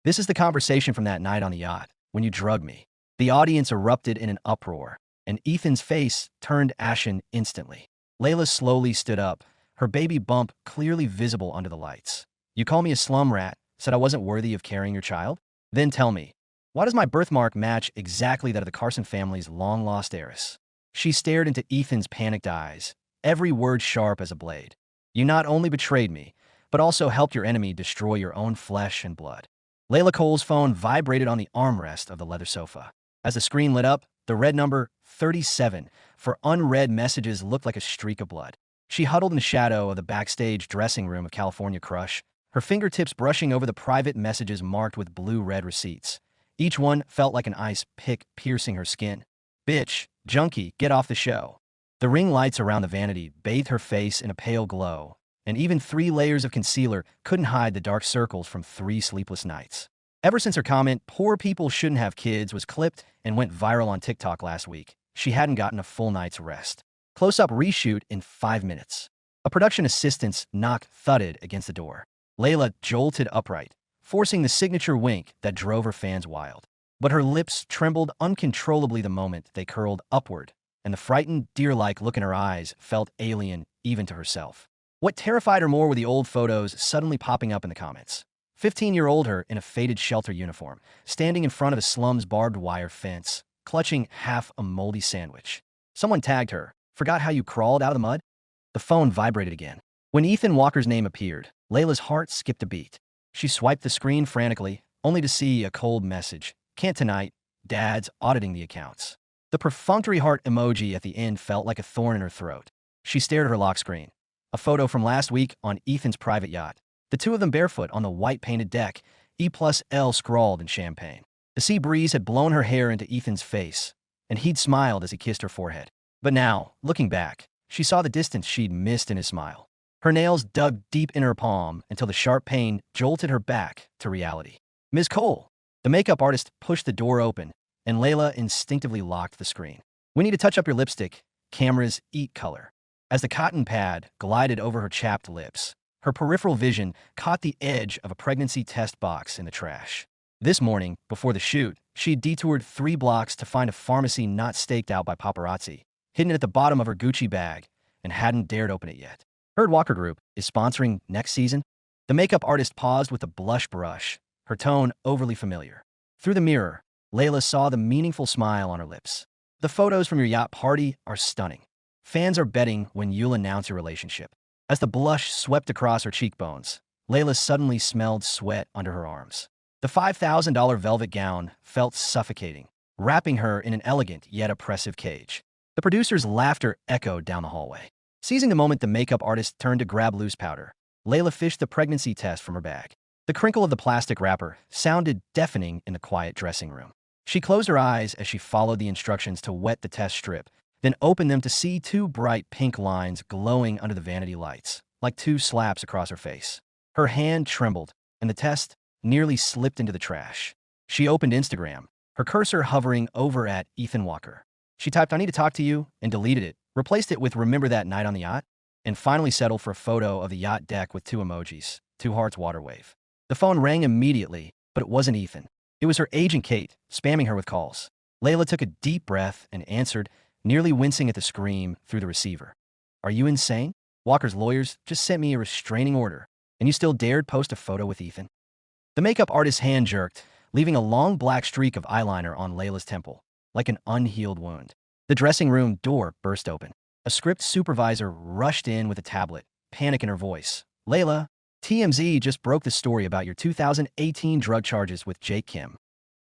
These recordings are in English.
This is the conversation from that night on the yacht, when you drugged me. The audience erupted in an uproar, and Ethan's face turned ashen instantly. Layla slowly stood up, her baby bump clearly visible under the lights. You call me a slum rat, said I wasn't worthy of carrying your child? Then tell me, why does my birthmark match exactly that of the Carson family's long-lost heiress? She stared into Ethan's panicked eyes, every word sharp as a blade. You not only betrayed me, but also helped your enemy destroy your own flesh and blood. Layla Cole's phone vibrated on the armrest of the leather sofa. As the screen lit up, the red number 37 for unread messages looked like a streak of blood. She huddled in the shadow of the backstage dressing room of California Crush, her fingertips brushing over the private messages marked with blue-red receipts. Each one felt like an ice pick piercing her skin. Bitch, junkie, get off the show. The ring lights around the vanity bathed her face in a pale glow, and even 3 layers of concealer couldn't hide the dark circles from 3 sleepless nights. Ever since her comment, "poor people shouldn't have kids," was clipped and went viral on TikTok last week, she hadn't gotten a full night's rest. Close-up reshoot in 5 minutes. A production assistant's knock thudded against the door. Layla jolted upright, forcing the signature wink that drove her fans wild. But her lips trembled uncontrollably the moment they curled upward, and the frightened, deer-like look in her eyes felt alien even to herself. What terrified her more were the old photos suddenly popping up in the comments. 15-year-old her in a faded shelter uniform, standing in front of a slum's barbed wire fence, clutching half a moldy sandwich. Someone tagged her, "Forgot how you crawled out of the mud?" The phone vibrated again. When Ethan Walker's name appeared, Layla's heart skipped a beat. She swiped the screen frantically, only to see a cold message. "Can't tonight. Dad's auditing the accounts." The perfunctory heart emoji at the end felt like a thorn in her throat. She stared at her lock screen. A photo from last week on Ethan's private yacht. The two of them barefoot on the white-painted deck, E+L scrawled in champagne. The sea breeze had blown her hair into Ethan's face, and he'd smiled as he kissed her forehead. But now, looking back, she saw the distance she'd missed in his smile. Her nails dug deep in her palm until the sharp pain jolted her back to reality. "Ms. Cole!" The makeup artist pushed the door open, and Layla instinctively locked the screen. "We need to touch up your lipstick. Cameras eat color." As the cotton pad glided over her chapped lips, her peripheral vision caught the edge of a pregnancy test box in the trash. This morning, before the shoot, she'd detoured 3 blocks to find a pharmacy not staked out by paparazzi, hidden at the bottom of her Gucci bag, and hadn't dared open it yet. Heard Walker Group is sponsoring next season? The makeup artist paused with a blush brush, her tone overly familiar. Through the mirror, Layla saw the meaningful smile on her lips. "The photos from your yacht party are stunning. Fans are betting when you'll announce your relationship." As the blush swept across her cheekbones, Layla suddenly smelled sweat under her arms. The $5,000 velvet gown felt suffocating, wrapping her in an elegant yet oppressive cage. The producer's laughter echoed down the hallway. Seizing the moment the makeup artist turned to grab loose powder, Layla fished the pregnancy test from her bag. The crinkle of the plastic wrapper sounded deafening in the quiet dressing room. She closed her eyes as she followed the instructions to wet the test strip, then opened them to see 2 bright pink lines glowing under the vanity lights, like 2 slaps across her face. Her hand trembled, and the test nearly slipped into the trash. She opened Instagram, her cursor hovering over at Ethan Walker. She typed, "I need to talk to you," and deleted it, replaced it with "Remember that night on the yacht?" and finally settled for a photo of the yacht deck with 2 emojis, 2 hearts water wave. The phone rang immediately, but it wasn't Ethan. It was her agent Kate, spamming her with calls. Layla took a deep breath and answered, nearly wincing at the scream through the receiver. "Are you insane? Walker's lawyers just sent me a restraining order, and you still dared post a photo with Ethan?" The makeup artist's hand jerked, leaving a long black streak of eyeliner on Layla's temple, like an unhealed wound. The dressing room door burst open. A script supervisor rushed in with a tablet, panic in her voice. "Layla, TMZ just broke the story about your 2018 drug charges with Jake Kim."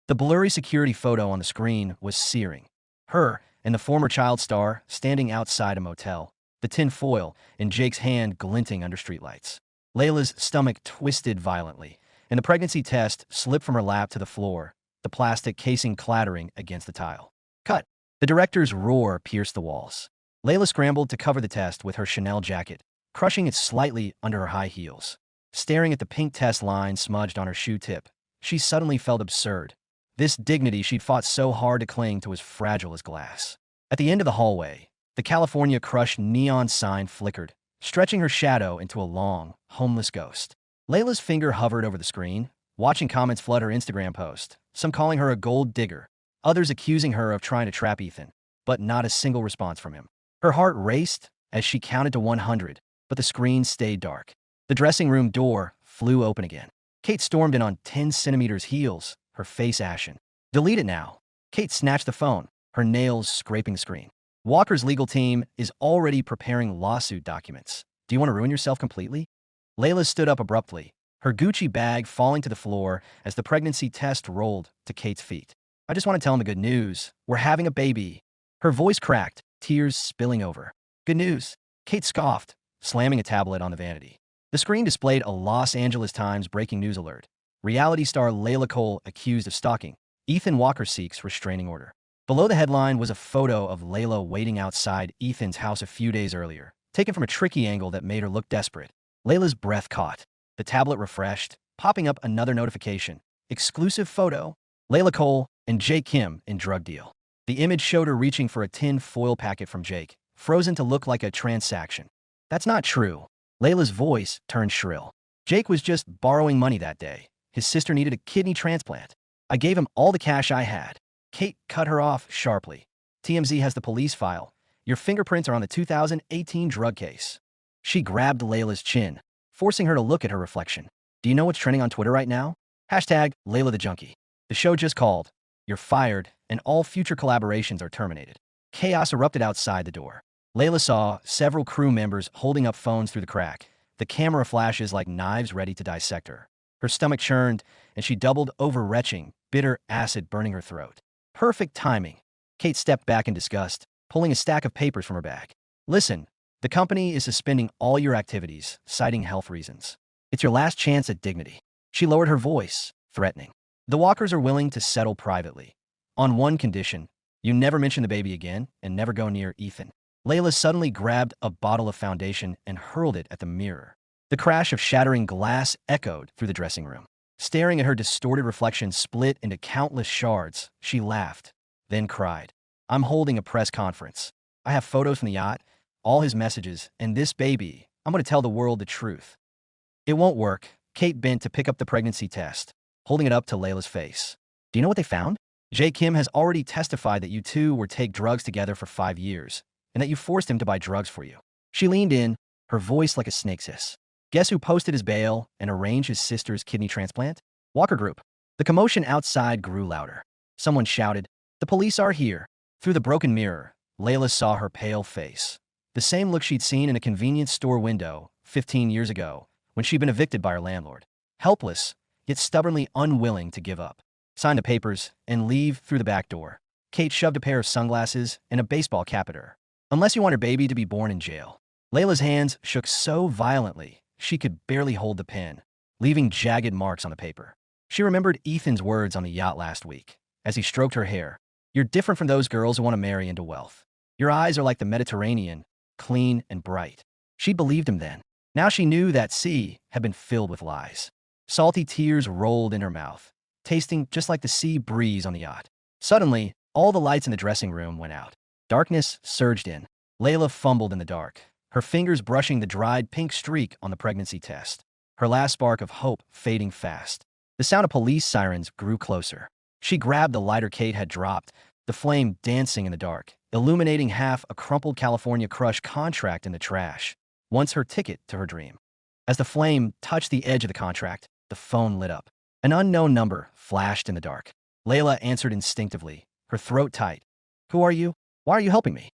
The blurry security photo on the screen was searing. Her and the former child star standing outside a motel, the tin foil in Jake's hand glinting under streetlights. Layla's stomach twisted violently, and the pregnancy test slipped from her lap to the floor, the plastic casing clattering against the tile. "Cut!" The director's roar pierced the walls. Layla scrambled to cover the test with her Chanel jacket, crushing it slightly under her high heels. Staring at the pink test line smudged on her shoe tip, she suddenly felt absurd. This dignity she'd fought so hard to cling to was fragile as glass. At the end of the hallway, the California Crush neon sign flickered, stretching her shadow into a long, homeless ghost. Layla's finger hovered over the screen, watching comments flood her Instagram post, some calling her a gold digger, others accusing her of trying to trap Ethan, but not a single response from him. Her heart raced as she counted to 100, but the screen stayed dark. The dressing room door flew open again. Kate stormed in on 10 centimeters heels, her face ashen. "Delete it now." Kate snatched the phone, her nails scraping the screen. "Walker's legal team is already preparing lawsuit documents. Do you want to ruin yourself completely?" Layla stood up abruptly, her Gucci bag falling to the floor as the pregnancy test rolled to Kate's feet. "I just want to tell him the good news. We're having a baby." Her voice cracked, tears spilling over. "Good news." Kate scoffed, slamming a tablet on the vanity. The screen displayed a Los Angeles Times breaking news alert. Reality star Layla Cole accused of stalking. Ethan Walker seeks restraining order. Below the headline was a photo of Layla waiting outside Ethan's house a few days earlier, taken from a tricky angle that made her look desperate. Layla's breath caught. The tablet refreshed, popping up another notification. Exclusive photo. Layla Cole and Jake Kim in drug deal. The image showed her reaching for a tin foil packet from Jake, frozen to look like a transaction. "That's not true." Layla's voice turned shrill. "Jake was just borrowing money that day. His sister needed a kidney transplant. I gave him all the cash I had." Kate cut her off sharply. "TMZ has the police file. Your fingerprints are on the 2018 drug case." She grabbed Layla's chin, forcing her to look at her reflection. "Do you know what's trending on Twitter right now? Hashtag Layla the Junkie. The show just called. You're fired, and all future collaborations are terminated." Chaos erupted outside the door. Layla saw several crew members holding up phones through the crack, the camera flashes like knives ready to dissect her. Her stomach churned, and she doubled over retching, bitter acid burning her throat. Perfect timing. Kate stepped back in disgust, pulling a stack of papers from her bag. "Listen, the company is suspending all your activities, citing health reasons. It's your last chance at dignity." She lowered her voice, threatening. "The Walkers are willing to settle privately. On one condition, you never mention the baby again and never go near Ethan." Layla suddenly grabbed a bottle of foundation and hurled it at the mirror. The crash of shattering glass echoed through the dressing room. Staring at her distorted reflection split into countless shards, she laughed, then cried. "I'm holding a press conference. I have photos from the yacht, all his messages, and this baby. I'm going to tell the world the truth." "It won't work." Kate bent to pick up the pregnancy test, holding it up to Layla's face. "Do you know what they found? Jake Kim has already testified that you two were take drugs together for 5 years, and that you forced him to buy drugs for you." She leaned in, her voice like a snake's hiss. "Guess who posted his bail and arranged his sister's kidney transplant? Walker Group." The commotion outside grew louder. Someone shouted, "The police are here." Through the broken mirror, Layla saw her pale face. The same look she'd seen in a convenience store window 15 years ago, when she'd been evicted by her landlord. Helpless, yet stubbornly unwilling to give up. "Sign the papers and leave through the back door." Kate shoved a pair of sunglasses and a baseball cap at her. "Unless you want her baby to be born in jail." Layla's hands shook so violently, she could barely hold the pen, leaving jagged marks on the paper. She remembered Ethan's words on the yacht last week, as he stroked her hair. "You're different from those girls who want to marry into wealth. Your eyes are like the Mediterranean, clean and bright." She believed him then. Now she knew that sea had been filled with lies. Salty tears rolled in her mouth, tasting just like the sea breeze on the yacht. Suddenly, all the lights in the dressing room went out. Darkness surged in. Layla fumbled in the dark, her fingers brushing the dried pink streak on the pregnancy test. Her last spark of hope fading fast. The sound of police sirens grew closer. She grabbed the lighter Kate had dropped, the flame dancing in the dark, illuminating half a crumpled California Crush contract in the trash, once her ticket to her dream. As the flame touched the edge of the contract, the phone lit up. An unknown number flashed in the dark. Layla answered instinctively, her throat tight. "Who are you? Why are you helping me?"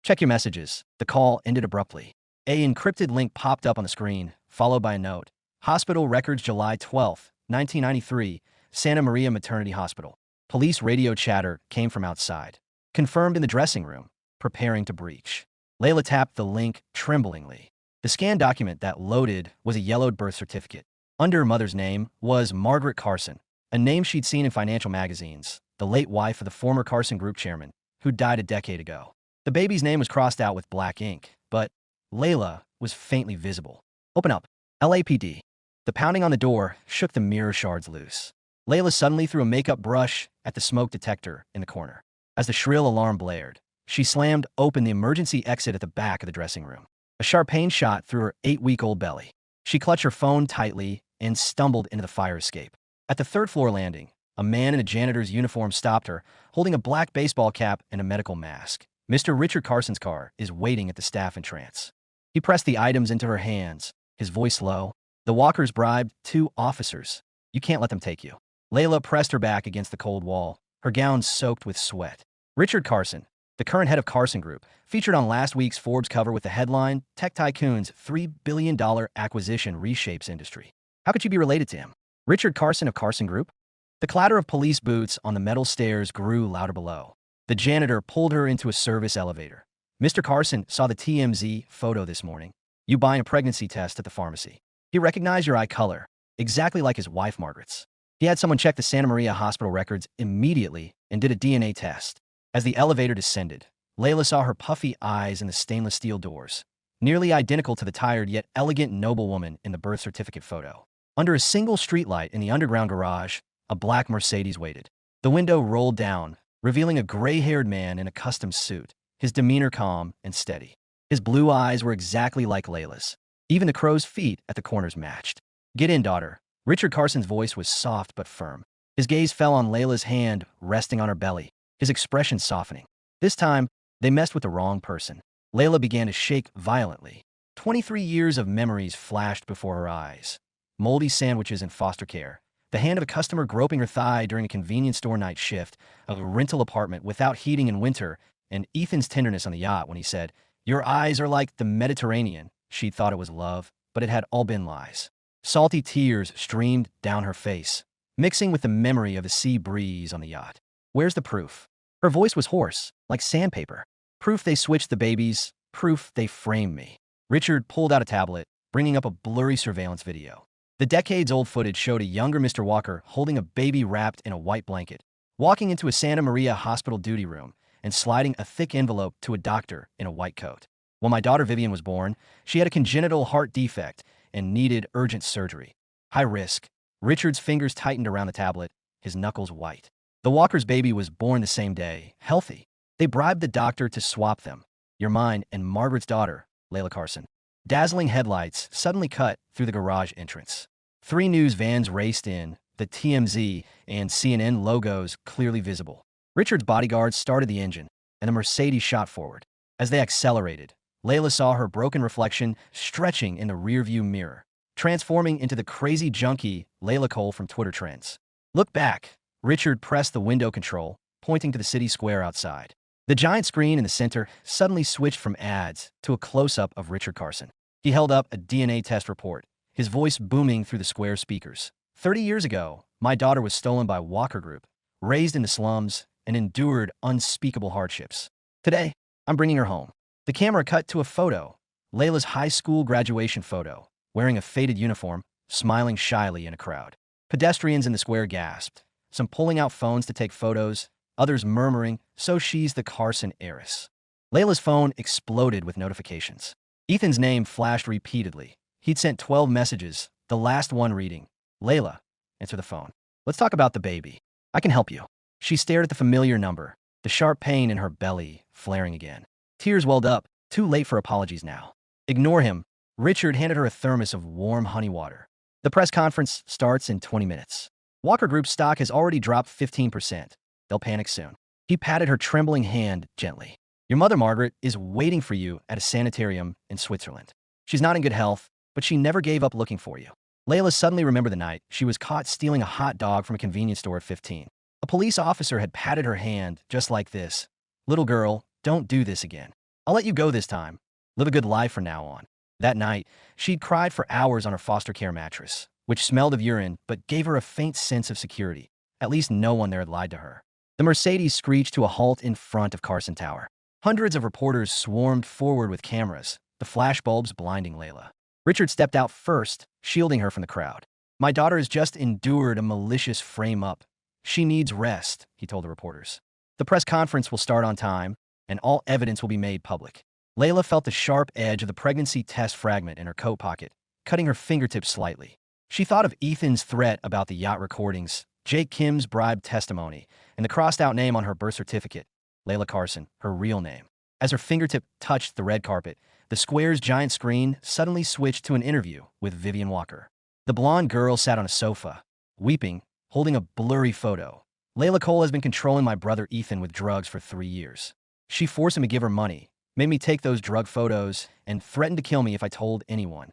"Check your messages." The call ended abruptly. A encrypted link popped up on the screen, followed by a note. "Hospital records July 12, 1993, Santa Maria Maternity Hospital." Police radio chatter came from outside. "Confirmed in the dressing room, preparing to breach." Layla tapped the link tremblingly. The scanned document that loaded was a yellowed birth certificate. Under her mother's name was Margaret Carson, a name she'd seen in financial magazines, the late wife of the former Carson Group chairman, who died a decade ago. The baby's name was crossed out with black ink, but Layla was faintly visible. "Open up." LAPD. The pounding on the door shook the mirror shards loose. Layla suddenly threw a makeup brush at the smoke detector in the corner. As the shrill alarm blared, she slammed open the emergency exit at the back of the dressing room. A sharp pain shot through her 8-week-old belly. She clutched her phone tightly and stumbled into the fire escape. At the third-floor landing, a man in a janitor's uniform stopped her, holding a black baseball cap and a medical mask. Mr. Richard Carson's car is waiting at the staff entrance. He pressed the items into her hands, his voice low. The walkers bribed 2 officers. You can't let them take you. Layla pressed her back against the cold wall, her gown soaked with sweat. Richard Carson, the current head of Carson Group, featured on last week's Forbes cover with the headline, Tech Tycoon's $3 billion acquisition reshapes industry. How could you be related to him? Richard Carson of Carson Group? The clatter of police boots on the metal stairs grew louder below. The janitor pulled her into a service elevator. Mr. Carson saw the TMZ photo this morning. You buying a pregnancy test at the pharmacy. He recognized your eye color, exactly like his wife Margaret's. He had someone check the Santa Maria hospital records immediately and did a DNA test. As the elevator descended, Layla saw her puffy eyes in the stainless steel doors, nearly identical to the tired yet elegant noblewoman in the birth certificate photo. Under a single streetlight in the underground garage, a black Mercedes waited. The window rolled down, revealing a gray-haired man in a custom suit, his demeanor calm and steady. His blue eyes were exactly like Layla's. Even the crow's feet at the corners matched. Get in, daughter. Richard Carson's voice was soft but firm. His gaze fell on Layla's hand resting on her belly, his expression softening. This time, they messed with the wrong person. Layla began to shake violently. 23 years of memories flashed before her eyes. Moldy sandwiches in foster care, the hand of a customer groping her thigh during a convenience store night shift, a rental apartment without heating in winter, and Ethan's tenderness on the yacht when he said, "Your eyes are like the Mediterranean." She'd thought it was love, but it had all been lies. Salty tears streamed down her face, mixing with the memory of the sea breeze on the yacht. Where's the proof? Her voice was hoarse, like sandpaper. Proof they switched the babies, proof they framed me. Richard pulled out a tablet, bringing up a blurry surveillance video. The decades-old footage showed a younger Mr. Walker holding a baby wrapped in a white blanket, walking into a Santa Maria hospital duty room, and sliding a thick envelope to a doctor in a white coat. When my daughter Vivian was born, she had a congenital heart defect and needed urgent surgery. High risk. Richard's fingers tightened around the tablet, his knuckles white. The Walker's baby was born the same day, healthy. They bribed the doctor to swap them. You're mine and Margaret's daughter, Layla Carson. Dazzling headlights suddenly cut through the garage entrance. 3 news vans raced in, the TMZ and CNN logos clearly visible. Richard's bodyguards started the engine, and the Mercedes shot forward. As they accelerated, Layla saw her broken reflection stretching in the rearview mirror, transforming into the crazy junkie Layla Cole from Twitter Trends. Look back. Richard pressed the window control, pointing to the city square outside. The giant screen in the center suddenly switched from ads to a close-up of Richard Carson. He held up a DNA test report, his voice booming through the square speakers. 30 years ago, my daughter was stolen by Walker Group, raised in the slums, and endured unspeakable hardships. Today, I'm bringing her home. The camera cut to a photo, Layla's high school graduation photo, wearing a faded uniform, smiling shyly in a crowd. Pedestrians in the square gasped, some pulling out phones to take photos, others murmuring, "So she's the Carson heiress." Layla's phone exploded with notifications. Ethan's name flashed repeatedly. He'd sent 12 messages, the last one reading, "Layla, answer the phone. Let's talk about the baby. I can help you." She stared at the familiar number, the sharp pain in her belly flaring again. Tears welled up, too late for apologies now. Ignore him. Richard handed her a thermos of warm honey water. The press conference starts in 20 minutes. Walker Group's stock has already dropped 15%. They'll panic soon. He patted her trembling hand gently. Your mother, Margaret, is waiting for you at a sanitarium in Switzerland. She's not in good health, but she never gave up looking for you. Layla suddenly remembered the night she was caught stealing a hot dog from a convenience store at 15. A police officer had patted her hand just like this. Little girl, don't do this again. I'll let you go this time. Live a good life from now on. That night, she'd cried for hours on her foster care mattress, which smelled of urine but gave her a faint sense of security. At least no one there had lied to her. The Mercedes screeched to a halt in front of Carson Tower. Hundreds of reporters swarmed forward with cameras, the flashbulbs blinding Layla. Richard stepped out first, shielding her from the crowd. My daughter has just endured a malicious frame-up. She needs rest, he told the reporters. The press conference will start on time, and all evidence will be made public. Layla felt the sharp edge of the pregnancy test fragment in her coat pocket, cutting her fingertips slightly. She thought of Ethan's threat about the yacht recordings, Jake Kim's bribed testimony, and the crossed-out name on her birth certificate, Layla Carson, her real name. As her fingertip touched the red carpet, the square's giant screen suddenly switched to an interview with Vivian Walker. The blonde girl sat on a sofa, weeping, holding a blurry photo. Layla Cole has been controlling my brother Ethan with drugs for 3 years. She forced him to give her money, made me take those drug photos, and threatened to kill me if I told anyone.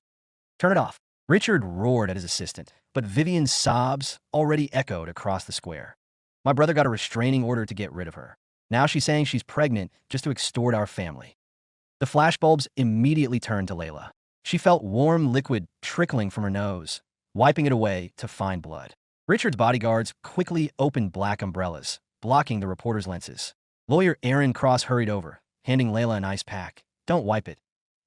Turn it off. Richard roared at his assistant, but Vivian's sobs already echoed across the square. My brother got a restraining order to get rid of her. Now she's saying she's pregnant just to extort our family. The flashbulbs immediately turned to Layla. She felt warm liquid trickling from her nose, wiping it away to find blood. Richard's bodyguards quickly opened black umbrellas, blocking the reporter's lenses. Lawyer Aaron Cross hurried over, handing Layla an ice pack. Don't wipe it.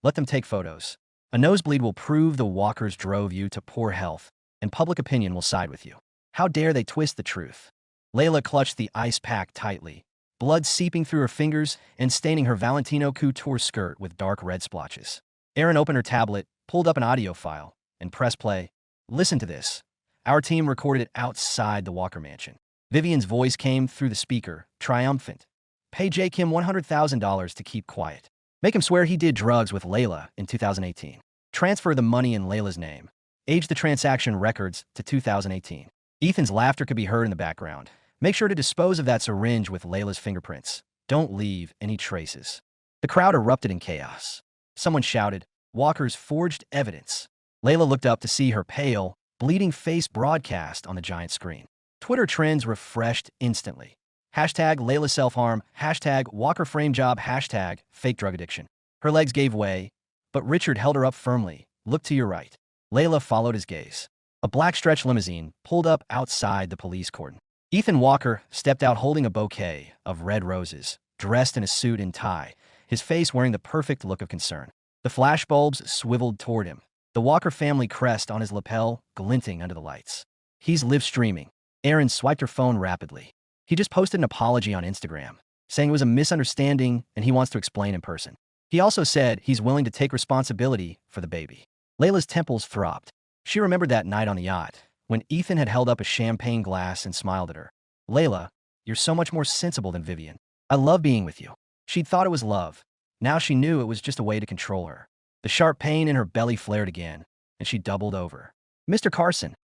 Let them take photos. A nosebleed will prove the walkers drove you to poor health, and public opinion will side with you. How dare they twist the truth? Layla clutched the ice pack tightly, blood seeping through her fingers and staining her Valentino couture skirt with dark red splotches. Aaron opened her tablet, pulled up an audio file, and pressed play. Listen to this. Our team recorded it outside the Walker mansion. Vivian's voice came through the speaker, triumphant. Pay Jay Kim $100,000 to keep quiet. Make him swear he did drugs with Layla in 2018. Transfer the money in Layla's name. Age the transaction records to 2018. Ethan's laughter could be heard in the background. Make sure to dispose of that syringe with Layla's fingerprints. Don't leave any traces. The crowd erupted in chaos. Someone shouted, Walker's forged evidence. Layla looked up to see her pale, bleeding face broadcast on the giant screen. Twitter trends refreshed instantly. Hashtag Layla self-harm, hashtag Walker frame job, hashtag fake drug addiction. Her legs gave way, but Richard held her up firmly. Look to your right. Layla followed his gaze. A black stretch limousine pulled up outside the police cordon. Ethan Walker stepped out holding a bouquet of red roses, dressed in a suit and tie, his face wearing the perfect look of concern. The flashbulbs swiveled toward him, the Walker family crest on his lapel glinting under the lights. He's live streaming. Aaron swiped her phone rapidly. He just posted an apology on Instagram, saying it was a misunderstanding and he wants to explain in person. He also said he's willing to take responsibility for the baby. Layla's temples throbbed. She remembered that night on the yacht, when Ethan had held up a champagne glass and smiled at her. Layla, you're so much more sensible than Vivian. I love being with you. She'd thought it was love. Now she knew it was just a way to control her. The sharp pain in her belly flared again, and she doubled over. Mr. Carson.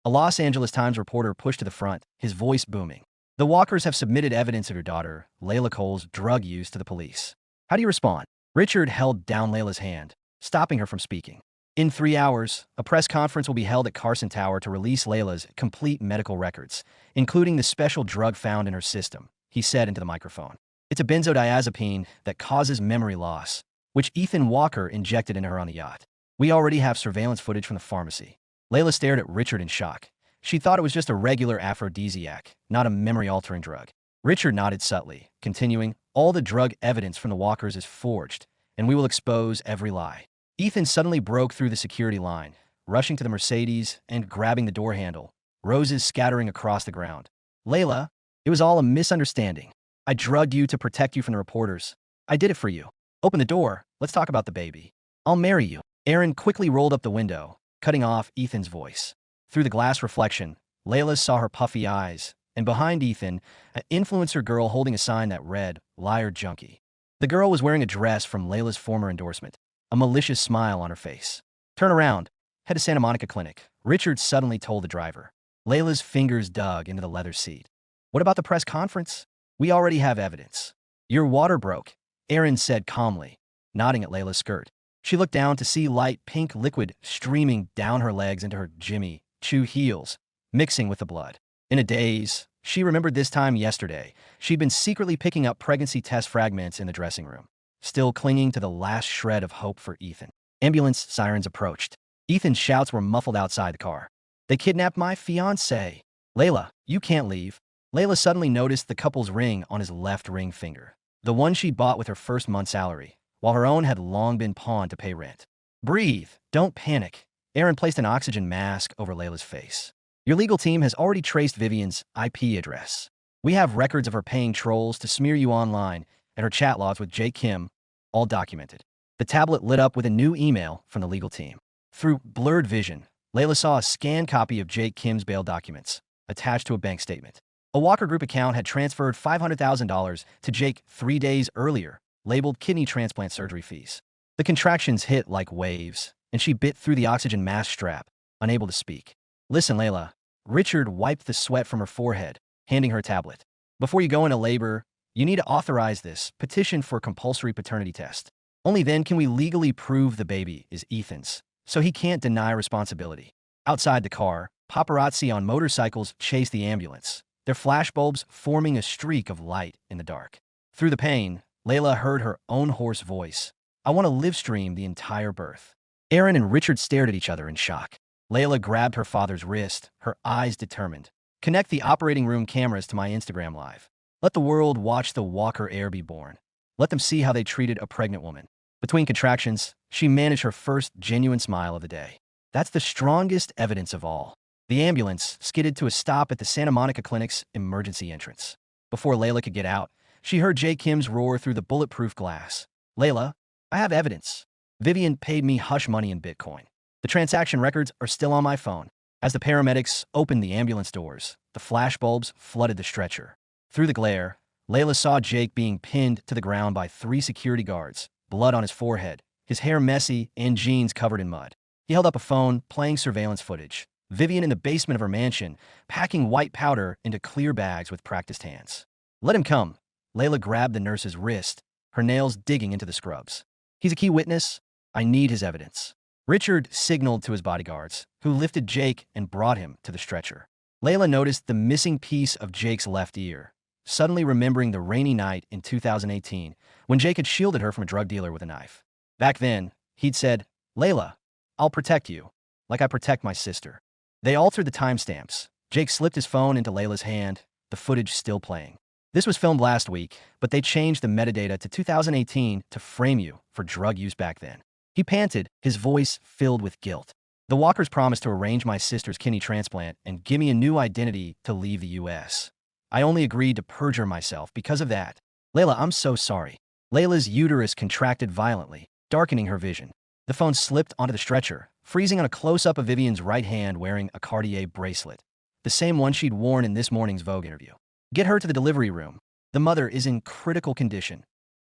A Los Angeles Times reporter pushed to the front, his voice booming. The Walkers have submitted evidence of your daughter, Layla Cole's drug use to the police. How do you respond? Richard held down Layla's hand, stopping her from speaking. In 3 hours, a press conference will be held at Carson Tower to release Layla's complete medical records, including the special drug found in her system, he said into the microphone. It's a benzodiazepine that causes memory loss, which Ethan Walker injected into her on the yacht. We already have surveillance footage from the pharmacy. Layla stared at Richard in shock. She thought it was just a regular aphrodisiac, not a memory-altering drug. Richard nodded subtly, continuing, all the drug evidence from the Walkers is forged, and we will expose every lie. Ethan suddenly broke through the security line, rushing to the Mercedes and grabbing the door handle, roses scattering across the ground. Layla, it was all a misunderstanding. I drugged you to protect you from the reporters. I did it for you. Open the door. Let's talk about the baby. I'll marry you. Aaron quickly rolled up the window, cutting off Ethan's voice. Through the glass reflection, Layla saw her puffy eyes, and behind Ethan, an influencer girl holding a sign that read, Liar Junkie. The girl was wearing a dress from Layla's former endorsement, a malicious smile on her face. Turn around. Head to Santa Monica Clinic, Richard suddenly told the driver. Layla's fingers dug into the leather seat. What about the press conference? We already have evidence. Your water broke, Aaron said calmly, nodding at Layla's skirt. She looked down to see light pink liquid streaming down her legs into her Jimmy Choo heels, mixing with the blood. In a daze, she remembered this time yesterday. She'd been secretly picking up pregnancy test fragments in the dressing room, still clinging to the last shred of hope for Ethan. Ambulance sirens approached. Ethan's shouts were muffled outside the car. They kidnapped my fiancé. Layla, you can't leave. Layla suddenly noticed the couple's ring on his left ring finger, the one she'd bought with her first month's salary, while her own had long been pawned to pay rent. Breathe. Don't panic. Aaron placed an oxygen mask over Layla's face. Your legal team has already traced Vivian's IP address. We have records of her paying trolls to smear you online and her chat logs with Jay Kim, all documented. The tablet lit up with a new email from the legal team. Through blurred vision, Layla saw a scanned copy of Jake Kim's bail documents, attached to a bank statement. A Walker Group account had transferred $500,000 to Jake 3 days earlier, labeled kidney transplant surgery fees. The contractions hit like waves, and she bit through the oxygen mask strap, unable to speak. Listen, Layla, Richard wiped the sweat from her forehead, handing her a tablet. Before you go into labor, you need to authorize this petition for compulsory paternity test. Only then can we legally prove the baby is Ethan's, so he can't deny responsibility. Outside the car, paparazzi on motorcycles chase the ambulance, their flashbulbs forming a streak of light in the dark. Through the pain, Layla heard her own hoarse voice. I want to live stream the entire birth. Aaron and Richard stared at each other in shock. Layla grabbed her father's wrist, her eyes determined. Connect the operating room cameras to my Instagram live. Let the world watch the Walker heir be born. Let them see how they treated a pregnant woman. Between contractions, she managed her first genuine smile of the day. That's the strongest evidence of all. The ambulance skidded to a stop at the Santa Monica Clinic's emergency entrance. Before Layla could get out, she heard Jay Kim's roar through the bulletproof glass. Layla, I have evidence. Vivian paid me hush money in Bitcoin. The transaction records are still on my phone. As the paramedics opened the ambulance doors, the flashbulbs flooded the stretcher. Through the glare, Layla saw Jake being pinned to the ground by 3 security guards, blood on his forehead, his hair messy and jeans covered in mud. He held up a phone, playing surveillance footage. Vivian in the basement of her mansion, packing white powder into clear bags with practiced hands. Let him come. Layla grabbed the nurse's wrist, her nails digging into the scrubs. He's a key witness. I need his evidence. Richard signaled to his bodyguards, who lifted Jake and brought him to the stretcher. Layla noticed the missing piece of Jake's left ear, suddenly remembering the rainy night in 2018 when Jake had shielded her from a drug dealer with a knife. Back then, he'd said, Layla, I'll protect you, like I protect my sister. They altered the timestamps. Jake slipped his phone into Layla's hand, the footage still playing. This was filmed last week, but they changed the metadata to 2018 to frame you for drug use back then. He panted, his voice filled with guilt. The Walkers promised to arrange my sister's kidney transplant and give me a new identity to leave the U.S. I only agreed to perjure myself because of that. Layla, I'm so sorry. Layla's uterus contracted violently, darkening her vision. The phone slipped onto the stretcher, freezing on a close-up of Vivian's right hand wearing a Cartier bracelet, the same one she'd worn in this morning's Vogue interview. Get her to the delivery room. The mother is in critical condition.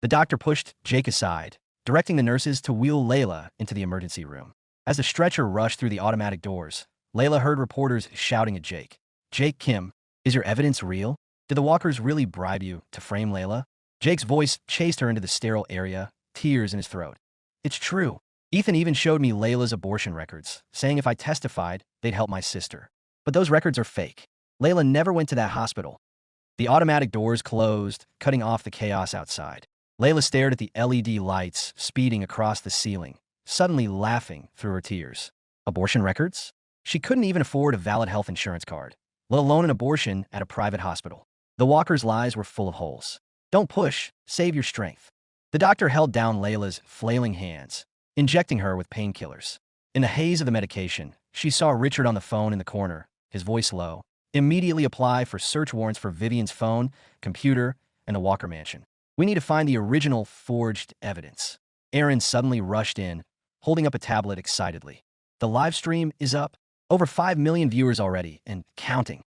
The doctor pushed Jake aside, directing the nurses to wheel Layla into the emergency room. As the stretcher rushed through the automatic doors, Layla heard reporters shouting at Jake. Jake Kim, is your evidence real? Did the Walkers really bribe you to frame Layla? Jake's voice chased her into the sterile area, tears in his throat. It's true. Ethan even showed me Layla's abortion records, saying if I testified, they'd help my sister. But those records are fake. Layla never went to that hospital. The automatic doors closed, cutting off the chaos outside. Layla stared at the LED lights speeding across the ceiling, suddenly laughing through her tears. Abortion records? She couldn't even afford a valid health insurance card, let alone an abortion at a private hospital. The Walkers' lies were full of holes. Don't push, save your strength. The doctor held down Layla's flailing hands, injecting her with painkillers. In the haze of the medication, she saw Richard on the phone in the corner, his voice low. Immediately apply for search warrants for Vivian's phone, computer, and the Walker mansion. We need to find the original forged evidence. Aaron suddenly rushed in, holding up a tablet excitedly. The live stream is up. Over 5 million viewers already, and counting.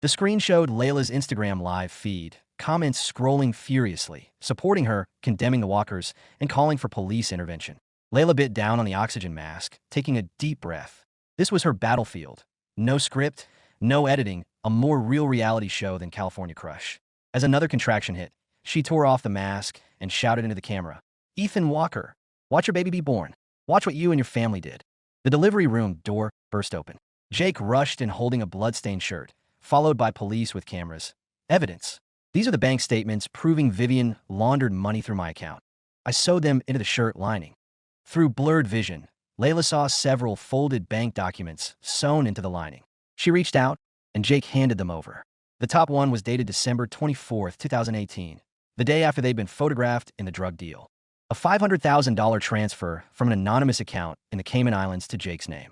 The screen showed Layla's Instagram live feed, comments scrolling furiously, supporting her, condemning the Walkers, and calling for police intervention. Layla bit down on the oxygen mask, taking a deep breath. This was her battlefield. No script, no editing, a more real reality show than California Crush. As another contraction hit, she tore off the mask and shouted into the camera, Ethan Walker, watch your baby be born. Watch what you and your family did. The delivery room door burst open. Jake rushed in holding a bloodstained shirt, followed by police with cameras. Evidence. These are the bank statements proving Vivian laundered money through my account. I sewed them into the shirt lining. Through blurred vision, Layla saw several folded bank documents sewn into the lining. She reached out, and Jake handed them over. The top one was dated December 24, 2018, the day after they'd been photographed in the drug deal. A $500,000 transfer from an anonymous account in the Cayman Islands to Jake's name.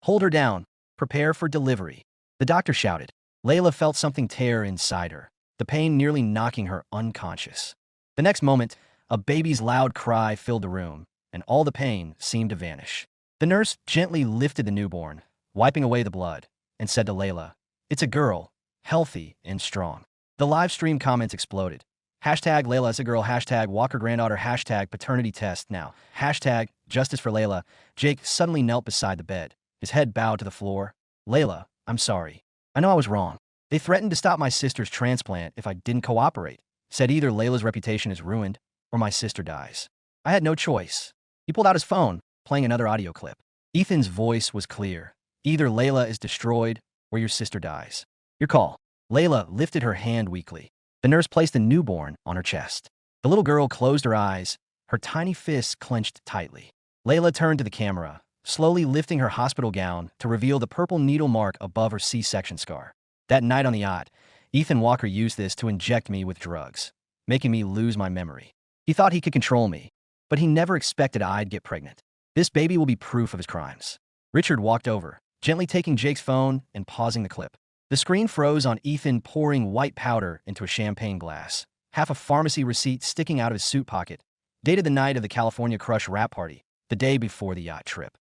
Hold her down. Prepare for delivery. The doctor shouted. Layla felt something tear inside her, the pain nearly knocking her unconscious. The next moment, a baby's loud cry filled the room, and all the pain seemed to vanish. The nurse gently lifted the newborn, wiping away the blood, and said to Layla, It's a girl, healthy and strong. The live stream comments exploded. Hashtag Layla is a girl, hashtag Walker granddaughter, hashtag paternity test now, hashtag justice for Layla. Jake suddenly knelt beside the bed, his head bowed to the floor. Layla, I'm sorry. I know I was wrong. They threatened to stop my sister's transplant if I didn't cooperate. Said either Layla's reputation is ruined or my sister dies. I had no choice. He pulled out his phone, playing another audio clip. Ethan's voice was clear. Either Layla is destroyed or your sister dies. Your call. Layla lifted her hand weakly. The nurse placed the newborn on her chest. The little girl closed her eyes, her tiny fists clenched tightly. Layla turned to the camera, slowly lifting her hospital gown to reveal the purple needle mark above her C-section scar. That night on the yacht, Ethan Walker used this to inject me with drugs, making me lose my memory. He thought he could control me, but he never expected I'd get pregnant. This baby will be proof of his crimes. Richard walked over, gently taking Jake's phone and pausing the clip. The screen froze on Ethan pouring white powder into a champagne glass, half a pharmacy receipt sticking out of his suit pocket, dated the night of the California Crush wrap party, the day before the yacht trip.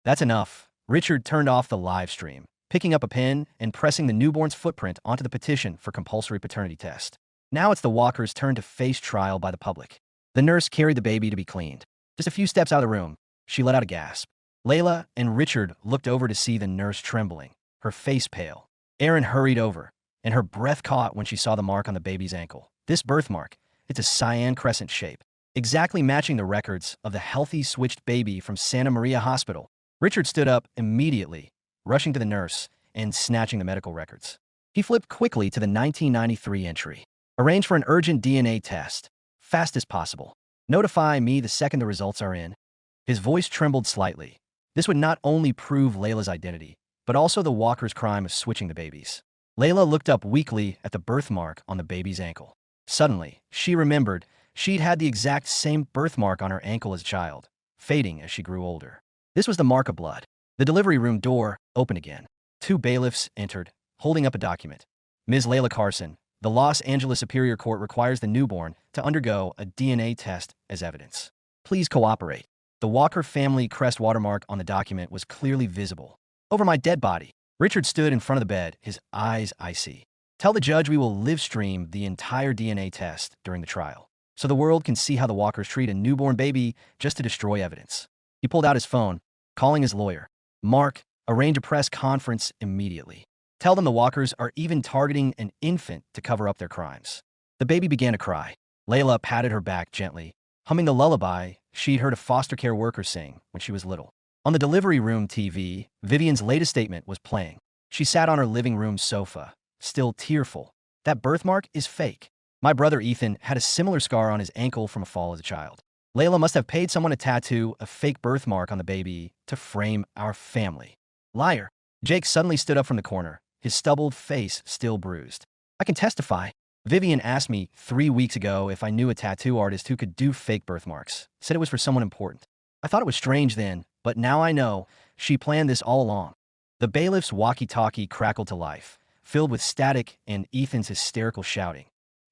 That's enough. Richard turned off the live stream, picking up a pen and pressing the newborn's footprint onto the petition for compulsory paternity test. Now it's the Walkers' turn to face trial by the public. The nurse carried the baby to be cleaned. Just a few steps out of the room, she let out a gasp. Layla and Richard looked over to see the nurse trembling, her face pale. Erin hurried over, and her breath caught when she saw the mark on the baby's ankle. This birthmark, it's a cyan crescent shape, exactly matching the records of the healthy switched baby from Santa Maria Hospital. Richard stood up immediately, rushing to the nurse and snatching the medical records. He flipped quickly to the 1993 entry. Arrange for an urgent DNA test, fast as possible. Notify me the second the results are in. His voice trembled slightly. This would not only prove Layla's identity, but also the Walker's crime of switching the babies. Layla looked up weakly at the birthmark on the baby's ankle. Suddenly, she remembered she'd had the exact same birthmark on her ankle as a child, fading as she grew older. This was the mark of blood. The delivery room door opened again. Two bailiffs entered, holding up a document. Ms. Layla Carson, the Los Angeles Superior Court requires the newborn to undergo a DNA test as evidence. Please cooperate. The Walker family crest watermark on the document was clearly visible. Over my dead body. Richard stood in front of the bed, his eyes icy. Tell the judge we will live stream the entire DNA test during the trial, so the world can see how the Walkers treat a newborn baby just to destroy evidence. He pulled out his phone, calling his lawyer. Mark, arrange a press conference immediately. Tell them the Walkers are even targeting an infant to cover up their crimes. The baby began to cry. Layla patted her back gently, humming the lullaby she'd heard a foster care worker sing when she was little. On the delivery room TV, Vivian's latest statement was playing. She sat on her living room sofa, still tearful. That birthmark is fake. My brother Ethan had a similar scar on his ankle from a fall as a child. Layla must have paid someone to tattoo a fake birthmark on the baby to frame our family. Liar. Jake suddenly stood up from the corner, his stubbled face still bruised. I can testify. Vivian asked me 3 weeks ago if I knew a tattoo artist who could do fake birthmarks. Said it was for someone important. I thought it was strange then, but now I know she planned this all along. The bailiff's walkie-talkie crackled to life, filled with static and Ethan's hysterical shouting.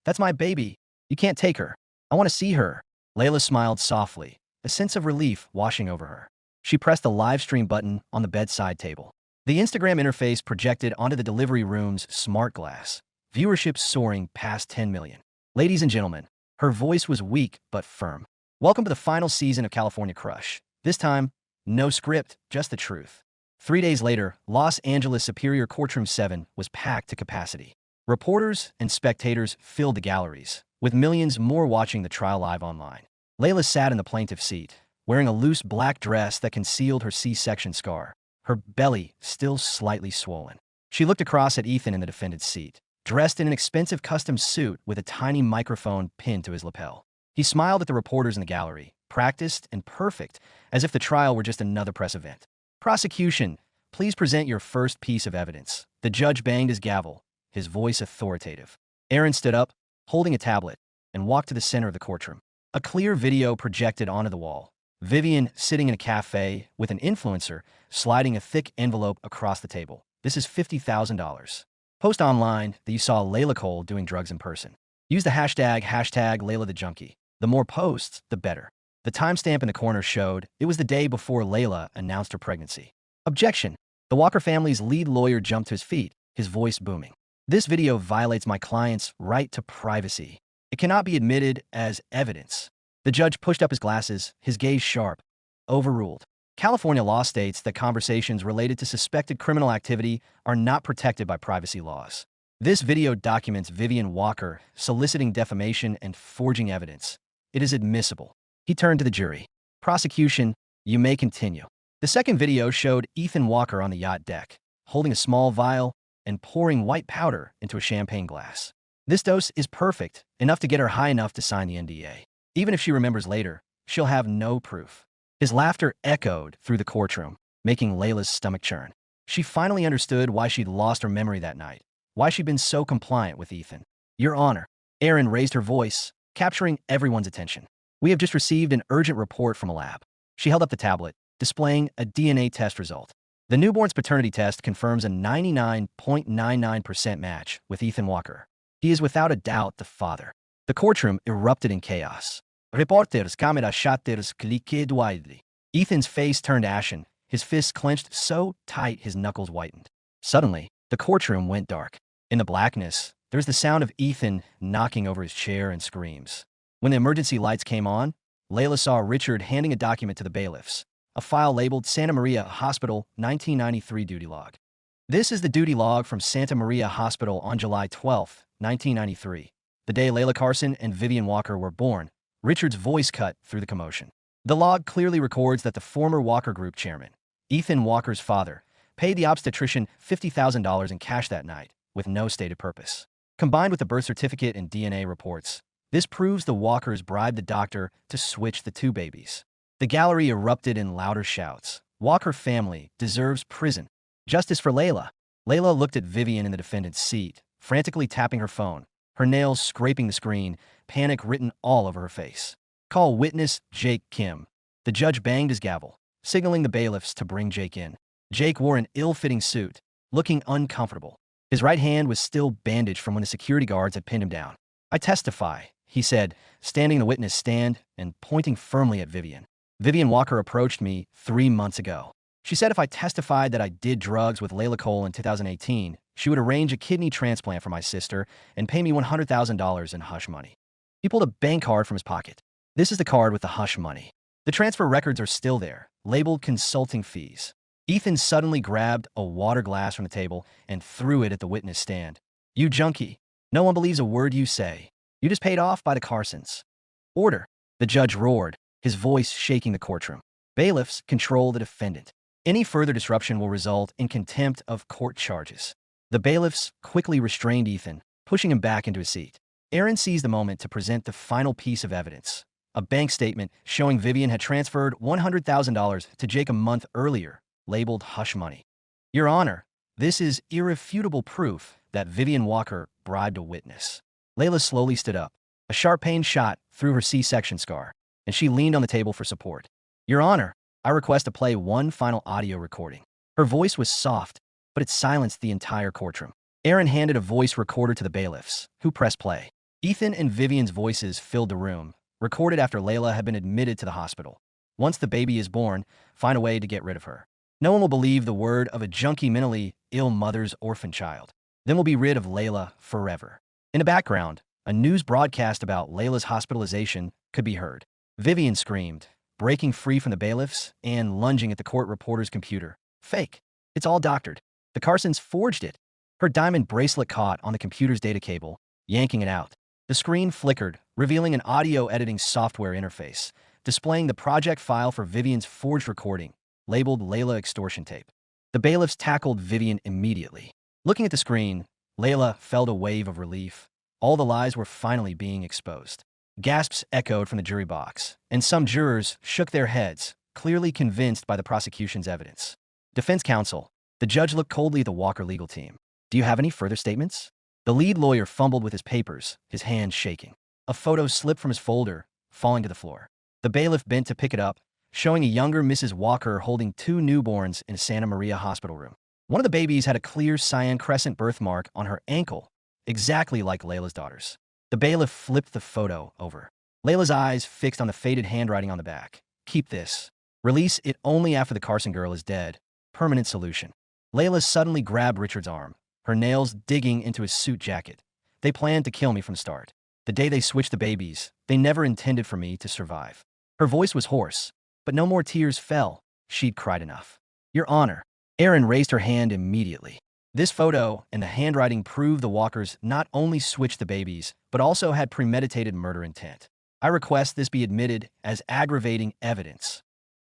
That's my baby. You can't take her. I want to see her. Layla smiled softly, a sense of relief washing over her. She pressed the live stream button on the bedside table. The Instagram interface projected onto the delivery room's smart glass, viewership soaring past 10 million. Ladies and gentlemen, her voice was weak but firm. Welcome to the final season of California Crush. This time, no script, just the truth. 3 days later, Los Angeles Superior Courtroom 7 was packed to capacity. Reporters and spectators filled the galleries, with millions more watching the trial live online. Layla sat in the plaintiff's seat, wearing a loose black dress that concealed her C-section scar, her belly still slightly swollen. She looked across at Ethan in the defendant's seat, dressed in an expensive custom suit with a tiny microphone pinned to his lapel. He smiled at the reporters in the gallery, practiced and perfect, as if the trial were just another press event. Prosecution, please present your first piece of evidence. The judge banged his gavel, his voice authoritative. Erin stood up, holding a tablet, and walked to the center of the courtroom. A clear video projected onto the wall. Vivian sitting in a cafe with an influencer, sliding a thick envelope across the table. This is $50,000. Post online that you saw Layla Cole doing drugs in person. Use the hashtag Layla the Junkie. The more posts, the better. The timestamp in the corner showed it was the day before Layla announced her pregnancy. Objection. The Walker family's lead lawyer jumped to his feet, his voice booming. This video violates my client's right to privacy. It cannot be admitted as evidence. The judge pushed up his glasses, his gaze sharp. Overruled. California law states that conversations related to suspected criminal activity are not protected by privacy laws. This video documents Vivian Walker soliciting defamation and forging evidence. It is admissible. He turned to the jury. Prosecution, you may continue. The second video showed Ethan Walker on the yacht deck, holding a small vial and pouring white powder into a champagne glass. This dose is perfect, enough to get her high enough to sign the NDA. Even if she remembers later, she'll have no proof. His laughter echoed through the courtroom, making Layla's stomach churn. She finally understood why she'd lost her memory that night, why she'd been so compliant with Ethan. Your Honor, Erin raised her voice, capturing everyone's attention. We have just received an urgent report from a lab. She held up the tablet, displaying a DNA test result. The newborn's paternity test confirms a 99.99% match with Ethan Walker. He is without a doubt the father. The courtroom erupted in chaos. Reporters, camera shutters clicked wildly. Ethan's face turned ashen, his fists clenched so tight his knuckles whitened. Suddenly, the courtroom went dark. In the blackness, there was the sound of Ethan knocking over his chair and screams. When the emergency lights came on, Layla saw Richard handing a document to the bailiffs, a file labeled Santa Maria Hospital 1993 duty log. This is the duty log from Santa Maria Hospital on July 12, 1993, the day Layla Carson and Vivian Walker were born. Richard's voice cut through the commotion. The log clearly records that the former Walker Group chairman, Ethan Walker's father, paid the obstetrician $50,000 in cash that night, with no stated purpose. Combined with the birth certificate and DNA reports, this proves the Walkers bribed the doctor to switch the two babies. The gallery erupted in louder shouts. Walker family deserves prison. Justice for Layla. Layla looked at Vivian in the defendant's seat, frantically tapping her phone, her nails scraping the screen, panic written all over her face. Call witness Jake Kim. The judge banged his gavel, signaling the bailiffs to bring Jake in. Jake wore an ill-fitting suit, looking uncomfortable. His right hand was still bandaged from when the security guards had pinned him down. I testify, he said, standing in the witness stand and pointing firmly at Vivian. Vivian Walker approached me 3 months ago. She said if I testified that I did drugs with Layla Cole in 2018, she would arrange a kidney transplant for my sister and pay me $100,000 in hush money. He pulled a bank card from his pocket. This is the card with the hush money. The transfer records are still there, labeled consulting fees. Ethan suddenly grabbed a water glass from the table and threw it at the witness stand. You junkie. No one believes a word you say. You just paid off by the Carsons. Order. The judge roared, his voice shaking the courtroom. Bailiffs control the defendant. Any further disruption will result in contempt of court charges. The bailiffs quickly restrained Ethan, pushing him back into his seat. Erin seized the moment to present the final piece of evidence, a bank statement showing Vivian had transferred $100,000 to Jake a month earlier, labeled hush money. Your Honor, this is irrefutable proof that Vivian Walker bribed a witness. Layla slowly stood up, a sharp pain shot through her C-section scar, and she leaned on the table for support. Your Honor, I request to play one final audio recording. Her voice was soft, but it silenced the entire courtroom. Erin handed a voice recorder to the bailiffs, who pressed play. Ethan and Vivian's voices filled the room, recorded after Layla had been admitted to the hospital. Once the baby is born, find a way to get rid of her. No one will believe the word of a junkie mentally ill mother's orphan child. Then we'll be rid of Layla forever. In the background, a news broadcast about Layla's hospitalization could be heard. Vivian screamed, breaking free from the bailiffs and lunging at the court reporter's computer. Fake. It's all doctored. The Carsons forged it. Her diamond bracelet caught on the computer's data cable, yanking it out. The screen flickered, revealing an audio editing software interface, displaying the project file for Vivian's forged recording, labeled Layla extortion tape. The bailiffs tackled Vivian immediately. Looking at the screen, Layla felt a wave of relief. All the lies were finally being exposed. Gasps echoed from the jury box, and some jurors shook their heads, clearly convinced by the prosecution's evidence. Defense counsel, the judge looked coldly at the Walker legal team. Do you have any further statements? The lead lawyer fumbled with his papers, his hands shaking. A photo slipped from his folder, falling to the floor. The bailiff bent to pick it up, showing a younger Mrs. Walker holding 2 newborns in a Santa Maria hospital room. One of the babies had a clear cyan crescent birthmark on her ankle, exactly like Layla's daughter's. The bailiff flipped the photo over. Layla's eyes fixed on the faded handwriting on the back. Keep this. Release it only after the Carson girl is dead. Permanent solution. Layla suddenly grabbed Richard's arm, her nails digging into his suit jacket. They planned to kill me from the start. The day they switched the babies, they never intended for me to survive. Her voice was hoarse, but no more tears fell. she'd cried enough. Your Honor. Erin raised her hand immediately. This photo and the handwriting proved the Walkers not only switched the babies, but also had premeditated murder intent. I request this be admitted as aggravating evidence.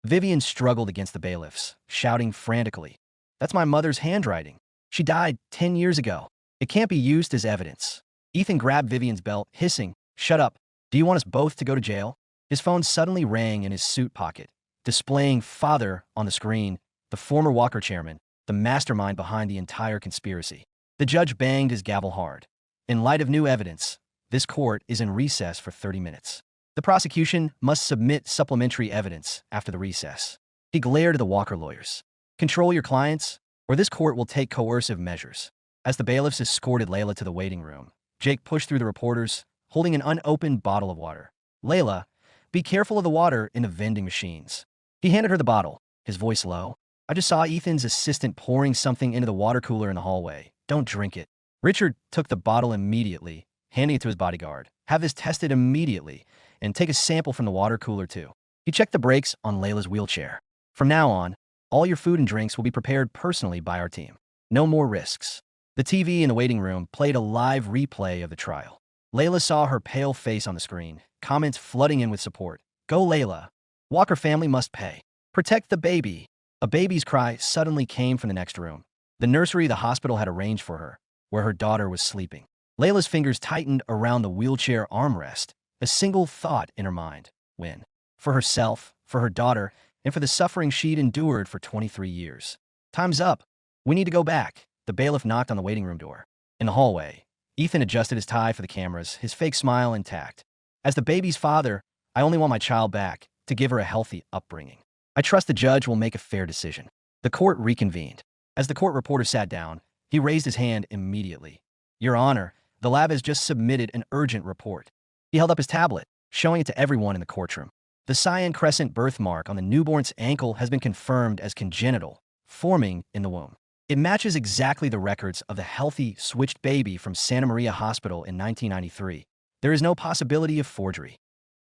Vivian struggled against the bailiffs, shouting frantically, "That's my mother's handwriting. She died 10 years ago. It can't be used as evidence." Ethan grabbed Vivian's belt, hissing, "Shut up. Do you want us both to go to jail?" His phone suddenly rang in his suit pocket, displaying father on the screen, the former Walker chairman, the mastermind behind the entire conspiracy. The judge banged his gavel hard. In light of new evidence, this court is in recess for 30 minutes. The prosecution must submit supplementary evidence after the recess. He glared at the Walker lawyers. Control your clients, or this court will take coercive measures. As the bailiffs escorted Layla to the waiting room, Jake pushed through the reporters, holding an unopened bottle of water. "Layla, be careful of the water in the vending machines." He handed her the bottle, his voice low. "I just saw Ethan's assistant pouring something into the water cooler in the hallway. Don't drink it." Richard took the bottle immediately, handing it to his bodyguard. "Have this tested immediately, and take a sample from the water cooler too." He checked the brakes on Layla's wheelchair. "From now on, all your food and drinks will be prepared personally by our team. No more risks." The TV in the waiting room played a live replay of the trial. Layla saw her pale face on the screen, comments flooding in with support. "Go Layla. Walker family must pay. Protect the baby." A baby's cry suddenly came from the next room, the nursery the hospital had arranged for her, where her daughter was sleeping. Layla's fingers tightened around the wheelchair armrest, a single thought in her mind: win. For herself, for her daughter, and for the suffering she'd endured for 23 years. "Time's up. We need to go back." The bailiff knocked on the waiting room door. In the hallway, Ethan adjusted his tie for the cameras, his fake smile intact. "As the baby's father, I only want my child back, to give her a healthy upbringing. I trust the judge will make a fair decision." The court reconvened. As the court reporter sat down, he raised his hand immediately. "Your Honor, the lab has just submitted an urgent report." He held up his tablet, showing it to everyone in the courtroom. The cyan crescent birthmark on the newborn's ankle has been confirmed as congenital, forming in the womb. It matches exactly the records of the healthy, switched baby from Santa Maria Hospital in 1993. There is no possibility of forgery.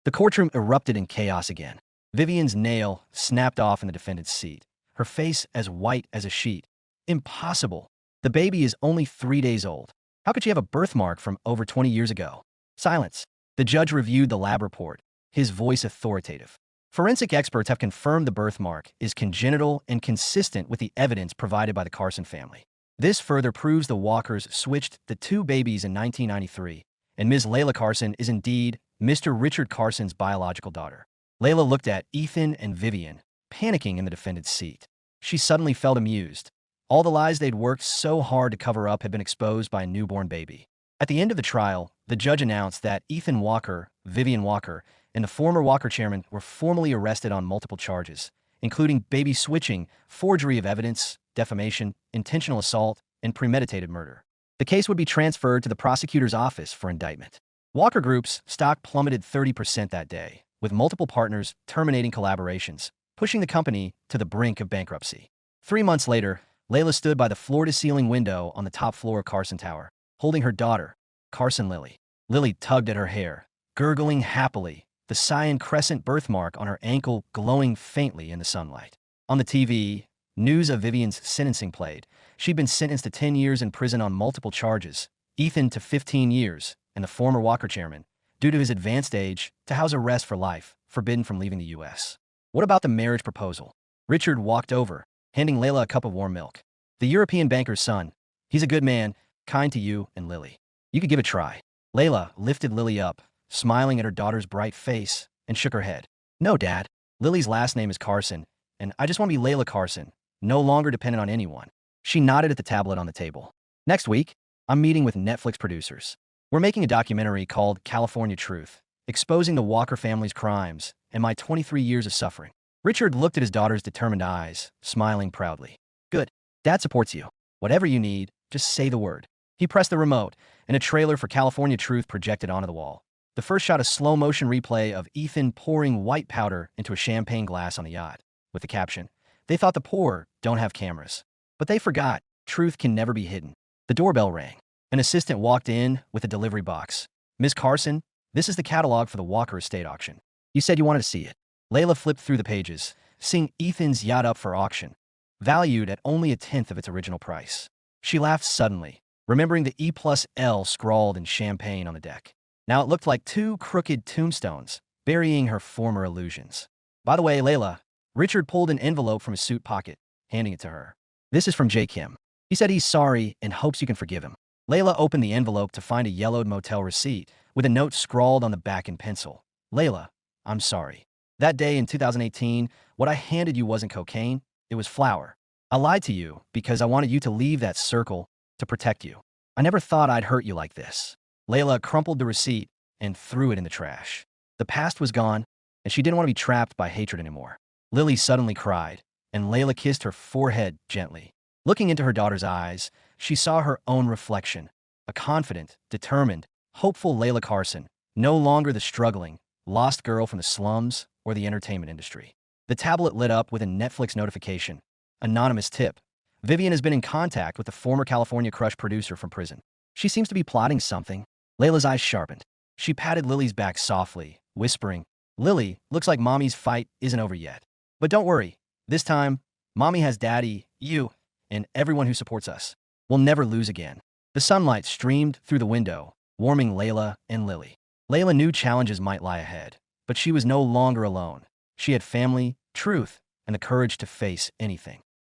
The courtroom erupted in chaos again. Vivian's nail snapped off in the defendant's seat, her face as white as a sheet. "Impossible. The baby is only 3 days old. How could she have a birthmark from over 20 years ago?" Silence. The judge reviewed the lab report, his voice authoritative. "Forensic experts have confirmed the birthmark is congenital and consistent with the evidence provided by the Carson family. This further proves the Walkers switched the 2 babies in 1993, and Ms. Layla Carson is indeed Mr. Richard Carson's biological daughter." Layla looked at Ethan and Vivian, panicking in the defendant's seat. She suddenly felt amused. All the lies they'd worked so hard to cover up had been exposed by a newborn baby. At the end of the trial, the judge announced that Ethan Walker, Vivian Walker, and the former Walker chairman were formally arrested on multiple charges, including baby switching, forgery of evidence, defamation, intentional assault, and premeditated murder. The case would be transferred to the prosecutor's office for indictment. Walker Group's stock plummeted 30% that day, with multiple partners terminating collaborations, pushing the company to the brink of bankruptcy. 3 months later, Layla stood by the floor-to-ceiling window on the top floor of Carson Tower, holding her daughter, Carson Lily. Lily tugged at her hair, gurgling happily, the cyan crescent birthmark on her ankle glowing faintly in the sunlight. On the TV, news of Vivian's sentencing played. She'd been sentenced to 10 years in prison on multiple charges, Ethan to 15 years, and the former Walker chairman, due to his advanced age, to house arrest for life, forbidden from leaving the U.S. "What about the marriage proposal?" Richard walked over, handing Layla a cup of warm milk. "The European banker's son. He's a good man, kind to you and Lily. You could give it a try." Layla lifted Lily up, smiling at her daughter's bright face, and shook her head. "No, Dad. Lily's last name is Carson, and I just want to be Layla Carson, no longer dependent on anyone." She nodded at the tablet on the table. "Next week, I'm meeting with Netflix producers. We're making a documentary called California Truth, exposing the Walker family's crimes and my 23 years of suffering." Richard looked at his daughter's determined eyes, smiling proudly. "Good. Dad supports you. Whatever you need, just say the word." He pressed the remote, and a trailer for California Truth projected onto the wall. The first shot a slow-motion replay of Ethan pouring white powder into a champagne glass on the yacht, with the caption, "They thought the poor don't have cameras. But they forgot, truth can never be hidden." The doorbell rang. An assistant walked in with a delivery box. "Miss Carson, this is the catalog for the Walker estate auction. You said you wanted to see it." Layla flipped through the pages, seeing Ethan's yacht up for auction, valued at only a tenth of its original price. She laughed suddenly, remembering the E+L scrawled in champagne on the deck. Now it looked like two crooked tombstones, burying her former illusions. By the way, Layla, Richard pulled an envelope from his suit pocket, handing it to her. This is from J. Kim. He said he's sorry and hopes you can forgive him. Layla opened the envelope to find a yellowed motel receipt with a note scrawled on the back in pencil. Layla, I'm sorry. That day in 2018, what I handed you wasn't cocaine, it was flour. I lied to you because I wanted you to leave that circle to protect you. I never thought I'd hurt you like this. Layla crumpled the receipt and threw it in the trash. The past was gone, and she didn't want to be trapped by hatred anymore. Lily suddenly cried, and Layla kissed her forehead gently. Looking into her daughter's eyes, she saw her own reflection, a confident, determined, hopeful Layla Carson, no longer the struggling, lost girl from the slums or the entertainment industry. The tablet lit up with a Netflix notification. Anonymous tip. Vivian has been in contact with the former California Crush producer from prison. She seems to be plotting something. Layla's eyes sharpened. She patted Lily's back softly, whispering, Lily, looks like Mommy's fight isn't over yet. But don't worry. This time, Mommy has Daddy, you, and everyone who supports us. We'll never lose again. The sunlight streamed through the window, warming Layla and Lily. Layla knew challenges might lie ahead, but she was no longer alone. She had family, truth, and the courage to face anything.